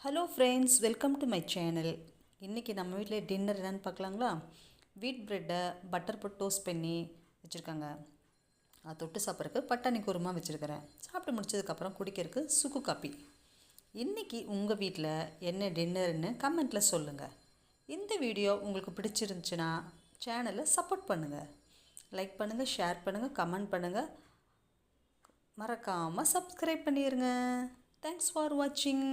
Hello friends, welcome to my channel. இன்றைக்கி நம்ம வீட்டில் டின்னர் என்னென்னு பார்க்கலாங்களா? வீட் ப்ரெட்டை பட்டர் போட்டு டோஸ்ட் பண்ணி வச்சுருக்காங்க. அதை தொட்டு சாப்பிட்றதுக்கு பட்டாணி குருமா வச்சுருக்கிறேன். சாப்பிட்டு முடிச்சதுக்கப்புறம் குடிக்கிறதுக்கு சுக்கு காப்பி. இன்றைக்கி உங்கள் வீட்டில் என்ன டின்னர்னு கமெண்ட்டில் சொல்லுங்கள். இந்த வீடியோ உங்களுக்கு பிடிச்சிருந்துச்சுன்னா சேனலை சப்போர்ட் பண்ணுங்கள். லைக் பண்ணுங்கள், ஷேர் பண்ணுங்கள், கமெண்ட் பண்ணுங்கள். மறக்காமல் சப்ஸ்கிரைப் பண்ணிடுங்க. தேங்க்ஸ் ஃபார் வாட்சிங்.